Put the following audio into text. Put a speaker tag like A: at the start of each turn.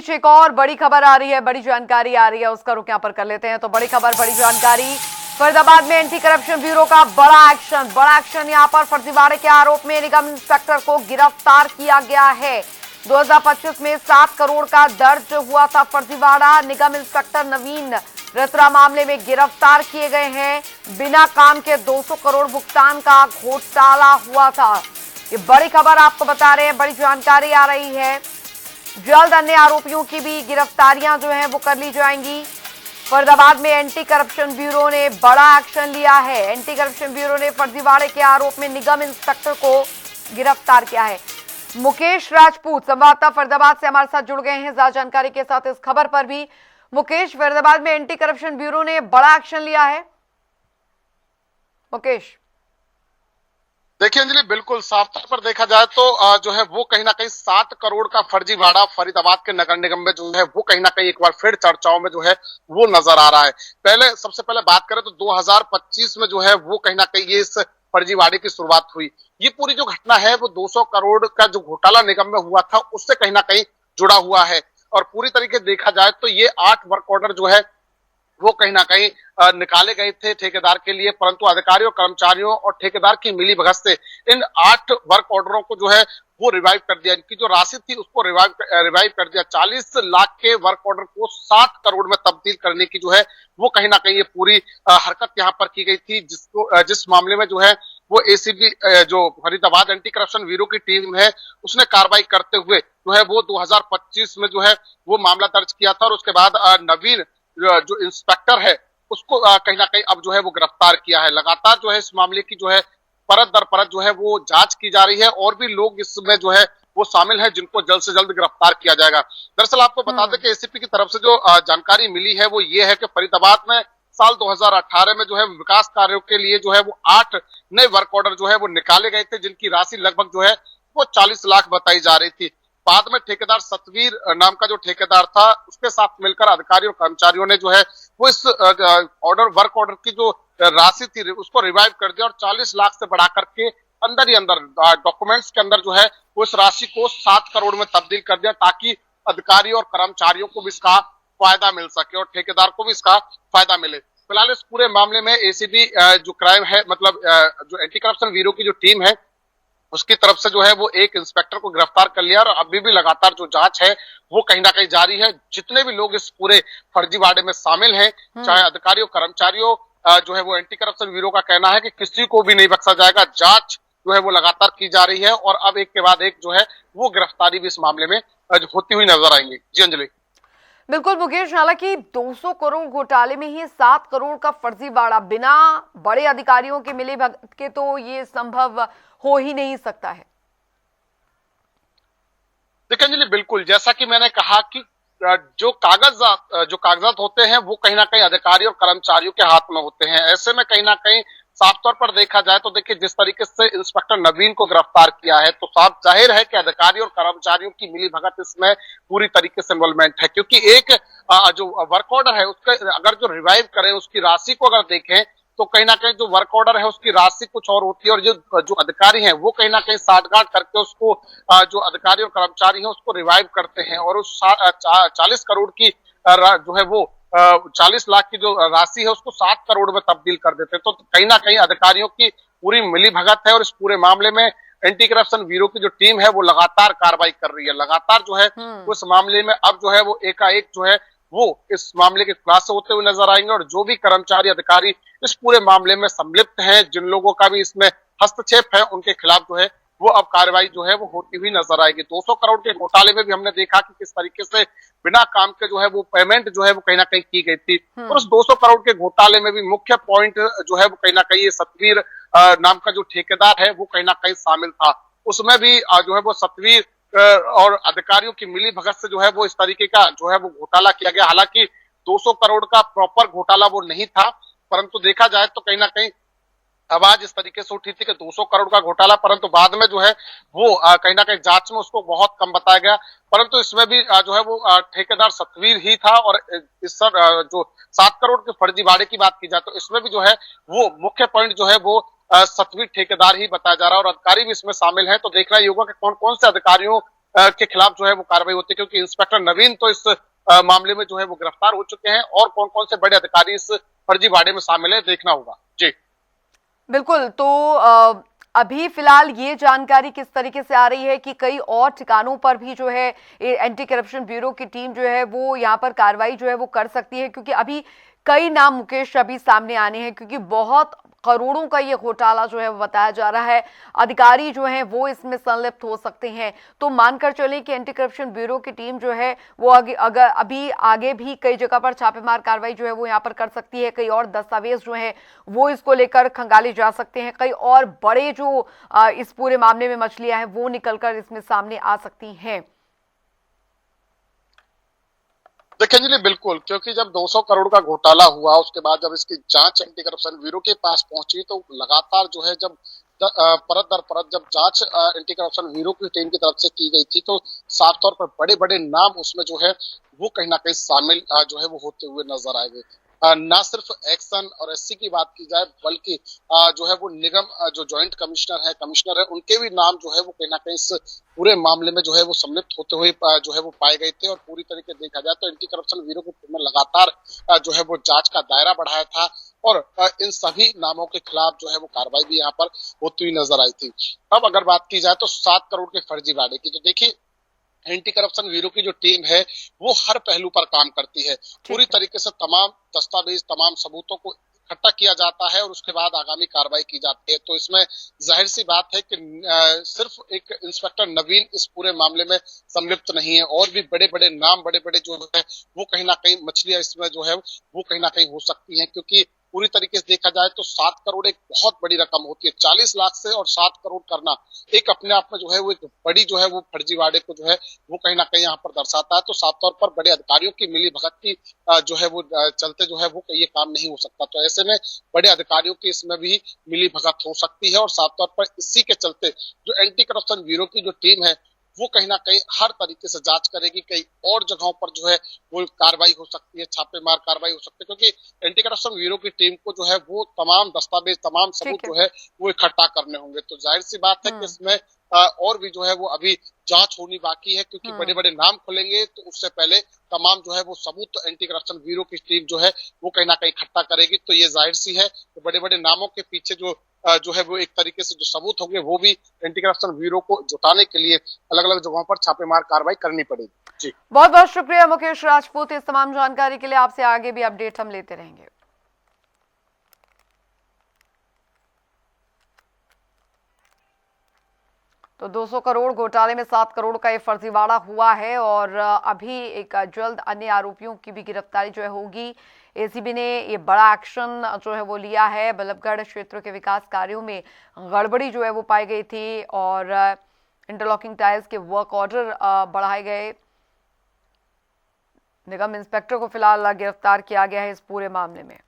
A: बीच एक और बड़ी खबर आ रही है, बड़ी जानकारी आ रही है, उसका रुख यहाँ पर कर लेते हैं। तो बड़ी खबर, बड़ी जानकारी, फरीदाबाद में एंटी करप्शन ब्यूरो का बड़ा एक्शन यहाँ पर फर्जीवाड़े के आरोप में निगम इंस्पेक्टर को गिरफ्तार किया गया है। 2025 में 7 करोड़ का दर्ज हुआ था फर्जीवाड़ा। निगम इंस्पेक्टर नवीन रतरा मामले में गिरफ्तार किए गए हैं। बिना काम के 200 करोड़ भुगतान का घोटाला हुआ था। ये बड़ी खबर आपको बता रहे हैं, बड़ी जानकारी आ रही है। जल्द अन्य आरोपियों की भी गिरफ्तारियां जो हैं वो कर ली जाएंगी। फरीदाबाद में एंटी करप्शन ब्यूरो ने बड़ा एक्शन लिया है। एंटी करप्शन ब्यूरो ने फर्जीवाड़े के आरोप में निगम इंस्पेक्टर को गिरफ्तार किया है। मुकेश राजपूत संवाददाता फरीदाबाद से हमारे साथ जुड़ गए हैं ज्यादा जानकारी के साथ इस खबर पर भी। मुकेश, फरीदाबाद में एंटी करप्शन ब्यूरो ने बड़ा एक्शन लिया है। मुकेश,
B: देखिए अंजलि, बिल्कुल साफ तौर पर देखा जाए तो जो है वो कहीं ना कहीं 7 करोड़ का फर्जीवाड़ा फरीदाबाद के नगर निगम में जो है वो कहीं ना कहीं एक बार फिर चर्चाओं में जो है वो नजर आ रहा है। सबसे पहले बात करें तो 2025 में जो है वो कहीं ना कहीं ये इस फर्जीवाड़े की शुरुआत हुई। ये पूरी जो घटना है वो 200 करोड़ का जो घोटाला निगम में हुआ था उससे कहीं ना कहीं जुड़ा हुआ है। और पूरी तरीके देखा जाए तो ये 8 वर्क ऑर्डर जो है वो कहीं ना कहीं निकाले गए थे ठेकेदार के लिए, परंतु अधिकारियों, कर्मचारियों और ठेकेदार की मिलीभगत से इन 8 वर्क ऑर्डरों को जो है वो रिवाइव कर दिया। इनकी जो राशि थी उसको रिवाइव कर दिया। 40 लाख के वर्क ऑर्डर को 7 करोड़ में तब्दील करने की जो है वो कहीं ना कहीं ये पूरी हरकत यहाँ पर की गई थी, जिस मामले में जो है वो एसीबी जो फरीदाबाद एंटी करप्शन ब्यूरो की टीम है उसने कार्रवाई करते हुए जो है वो 2025 में जो है वो मामला दर्ज किया था। और उसके बाद नवीन जो इंस्पेक्टर है उसको कहीं ना कहीं अब जो है वो गिरफ्तार किया है। लगातार जो है इस मामले की जो है परत दर परत जो है वो जांच की जा रही है और भी लोग इसमें जो है वो शामिल है जिनको जल्द से जल्द गिरफ्तार किया जाएगा। दरअसल आपको बता दें कि एसीपी की तरफ से जो जानकारी मिली है वो ये है कि फरीदाबाद में साल 2018 में जो है विकास कार्यों के लिए जो है वो 8 नए वर्क ऑर्डर जो है वो निकाले गए थे, जिनकी राशि लगभग जो है वो 40 लाख बताई जा रही थी। बाद में ठेकेदार सतवीर नाम का जो ठेकेदार था उसके साथ मिलकर अधिकारियों और कर्मचारियों ने जो है वो इस वर्क ऑर्डर की जो राशि थी उसको रिवाइव कर दिया और 40 लाख से बढ़ा करके अंदर ही अंदर डॉक्यूमेंट्स के अंदर जो है वो इस राशि को 7 करोड़ में तब्दील कर दिया, ताकि अधिकारियों और कर्मचारियों को भी इसका फायदा मिल सके और ठेकेदार को भी इसका फायदा मिले। फिलहाल इस पूरे मामले में एसीबी जो क्राइम है, मतलब जो एंटी करप्शन ब्यूरो की जो टीम है उसकी तरफ से जो है वो एक इंस्पेक्टर को गिरफ्तार कर लिया और अभी भी लगातार जो जांच है वो कहीं ना कहीं जारी है। जितने भी लोग इस पूरे फर्जीवाड़े में शामिल हैं, चाहे अधिकारियों, कर्मचारियों, जो है वो एंटी करप्शन ब्यूरो का कहना है कि किसी को भी नहीं बख्शा जाएगा। जांच जो है वो लगातार की जा रही है और अब एक के बाद एक जो है वो गिरफ्तारी भी इस मामले में होती हुई नजर आएंगी। जी अंजलि।
A: बिल्कुल मुकेश, हालांकि 200 करोड़ घोटाले में ही 7 करोड़ का फर्जीवाड़ा बिना बड़े अधिकारियों के मिलीभगत के तो ये संभव हो ही नहीं सकता है।
B: देखिए अंजलि, बिल्कुल जैसा कि मैंने कहा कि जो कागजात होते हैं वो कहीं ना कहीं अधिकारी और कर्मचारियों के हाथ में होते हैं। ऐसे में कहीं ना कहीं साफ तौर पर देखा जाए तो देखिए जिस तरीके से इंस्पेक्टर नवीन को गिरफ्तार किया है तो साफ जाहिर है कि अधिकारी और कर्मचारियों की मिलीभगत इसमें पूरी तरीके से इन्वॉल्वमेंट है। क्योंकि एक जो वर्क ऑर्डर है उसका अगर जो रिवाइव करें उसकी राशि को अगर देखें तो कहीं ना कहीं जो वर्क ऑर्डर है उसकी राशि कुछ और होती है और जो अधिकारी हैं वो कहीं ना कहीं साठगांठ करके उसको जो अधिकारी और कर्मचारी हैं उसको रिवाइव करते हैं और उस 40 करोड़ की जो है वो 40 लाख की जो राशि है उसको 7 करोड़ में तब्दील कर देते हैं। तो कहीं ना कहीं अधिकारियों की पूरी मिलीभगत है और इस पूरे मामले में एंटी करप्शन ब्यूरो की जो टीम है वो लगातार कार्रवाई कर रही है। लगातार जो है उस मामले में अब जो है वो एकाएक जो है वो इस मामले के खुलासे होते हुए नजर आएंगे और जो भी कर्मचारी, अधिकारी इस पूरे मामले में संलिप्त हैं, जिन लोगों का भी इसमें हस्तक्षेप है, उनके खिलाफ जो है वो अब कार्रवाई जो है वो होती हुई नजर आएगी। 200 करोड़ के घोटाले में भी हमने देखा कि किस तरीके से बिना काम के जो है वो पेमेंट जो है वो कहीं ना कहीं की गई थी। और उस 200 करोड़ के घोटाले में भी मुख्य पॉइंट जो है वो कहीं ना कहीं सतवीर नाम का जो ठेकेदार है वो कहीं ना कहीं शामिल था। उसमें भी जो है वो सतवीर और अधिकारियों की मिलीभगत से जो है वो इस तरीके का जो है वो घोटाला किया गया। हालांकि 200 करोड़ का प्रॉपर घोटाला वो नहीं था, परंतु देखा जाए तो कहीं ना कहीं आवाज इस तरीके से उठी थी कि 200 करोड़ का घोटाला, परंतु बाद में जो है वो कहीं ना कहीं जांच में उसको बहुत कम बताया गया। परंतु इसमें भी जो है वो ठेकेदार सतवीर ही था और इस जो 7 करोड़ के फर्जीवाड़े की बात की जाए तो इसमें भी जो है वो मुख्य पॉइंट जो है वो सतवीर ठेकेदार ही बताया जा रहा है और अधिकारी भी इसमें शामिल है। तो देखना ये होगा कि कौन कौन से अधिकारियों के खिलाफ जो है वो कार्रवाई होती है, क्योंकि इंस्पेक्टर नवीन तो इस मामले में जो है वो गिरफ्तार हो चुके हैं, और कौन कौन से बड़े अधिकारी इस फर्जीवाड़े में शामिल है देखना होगा। जी
A: बिल्कुल। तो अभी फिलहाल ये जानकारी किस तरीके से आ रही है कि कई और ठिकानों पर भी जो है एंटी करप्शन ब्यूरो की टीम जो है वो यहाँ पर कार्रवाई जो है वो कर सकती है, क्योंकि अभी कई नाम मुकेश अभी सामने आने हैं, क्योंकि बहुत करोड़ों का ये घोटाला जो है वो बताया जा रहा है। अधिकारी जो हैं वो इसमें संलिप्त हो सकते हैं। तो मानकर चलें कि एंटी करप्शन ब्यूरो की टीम जो है वो अगर अभी आगे भी कई जगह पर छापेमार कार्रवाई जो है वो यहाँ पर कर सकती है। कई और दस्तावेज जो है वो इसको लेकर खंगाले जा सकते हैं। कई और बड़े जो इस पूरे मामले में मछलियां हैं वो निकलकर इसमें सामने आ सकती हैं।
B: देखिए अंजलि, बिल्कुल, क्योंकि जब 200 करोड़ का घोटाला हुआ उसके बाद जब इसकी जांच एंटी करप्शन ब्यूरो के पास पहुंची, तो लगातार जो है जब परत दर परत जब जांच एंटी करप्शन ब्यूरो की टीम की तरफ से की गई थी, तो साफ तौर पर बड़े बड़े नाम उसमें जो है वो कहीं ना कहीं शामिल जो है वो होते हुए नजर आएंगे। ना सिर्फ एक्शन और एससी की बात की जाए, बल्कि जो है वो निगम जो जॉइंट कमिश्नर है, उनके भी नाम जो है वो कहीं ना कहीं इस पूरे मामले में जो है वो सम्मिलित होते हुए जो है वो पाए गए थे। और पूरी तरीके देखा जाए तो एंटी करप्शन ब्यूरो की टीम ने लगातार जो है वो जांच का दायरा बढ़ाया था, और इन सभी नामों के खिलाफ जो है वो कार्रवाई भी यहाँ पर होती हुई नजर आई थी। अब अगर बात की जाए तो 7 करोड़ के फर्जीवाड़े की, तो देखिए एंटी करप्शन ब्यूरो की जो टीम है वो हर पहलू पर काम करती है। पूरी तरीके से तमाम दस्तावेज, तमाम सबूतों को इकट्ठा किया जाता है और उसके बाद आगामी कार्रवाई की जाती है। तो इसमें जाहिर सी बात है कि सिर्फ एक इंस्पेक्टर नवीन इस पूरे मामले में संलिप्त नहीं है, और भी बड़े बड़े नाम, बड़े बड़े जो है वो कहीं ना कहीं मछलियां इसमें जो है वो कहीं ना कहीं हो सकती हैं। क्योंकि पूरी तरीके से देखा जाए तो 7 करोड़ एक बहुत बड़ी रकम होती है। 40 लाख से और 7 करोड़ करना एक अपने आप में जो है वो एक बड़ी जो है वो फर्जीवाड़े को जो है वो कहीं ना कहीं यहाँ पर दर्शाता है। तो साफ तौर पर बड़े अधिकारियों की मिली भगत की जो है वो चलते जो है वो ये काम नहीं हो सकता। तो ऐसे में बड़े अधिकारियों की इसमें भी मिली भगत हो सकती है, और साफ तौर पर इसी के चलते जो एंटी करप्शन ब्यूरो की जो टीम है वो कहीं ना कहीं हर तरीके से जांच करेगी। कई और जगहों पर जो है वो कार्रवाई हो सकती है, छापेमार कार्रवाई हो सकती है, क्योंकि एंटी करप्शन ब्यूरो की टीम को जो है वो तमाम दस्तावेज, तमाम सबूत जो है वो इकट्ठा करने होंगे। तो जाहिर सी बात है कि इसमें और भी जो है वो अभी जांच होनी बाकी है, क्योंकि बड़े बड़े नाम खुलेंगे तो उससे पहले तमाम जो है वो सबूत एंटी करप्शन ब्यूरो की टीम जो है वो कहीं ना कहीं इकट्ठा करेगी। तो ये जाहिर सी है कि बड़े बड़े नामों के पीछे जो है वो एक तरीके से जो सबूत होंगे वो भी एंटी करप्शन ब्यूरो को जुटाने के लिए अलग अलग जगहों पर छापेमार कार्रवाई करनी पड़ेगी। जी
A: बहुत बहुत शुक्रिया मुकेश राजपूत इस तमाम जानकारी के लिए। आपसे आगे भी अपडेट हम लेते रहेंगे। तो 200 करोड़ घोटाले में 7 करोड़ का ये फर्जीवाड़ा हुआ है, और अभी एक जल्द अन्य आरोपियों की भी गिरफ्तारी जो है होगी। एसीबी ने ये बड़ा एक्शन जो है वो लिया है। बल्लभगढ़ क्षेत्र के विकास कार्यों में गड़बड़ी जो है वो पाई गई थी, और इंटरलॉकिंग टाइल्स के वर्क ऑर्डर बढ़ाए गए। निगम इंस्पेक्टर को फिलहाल गिरफ्तार किया गया है इस पूरे मामले में।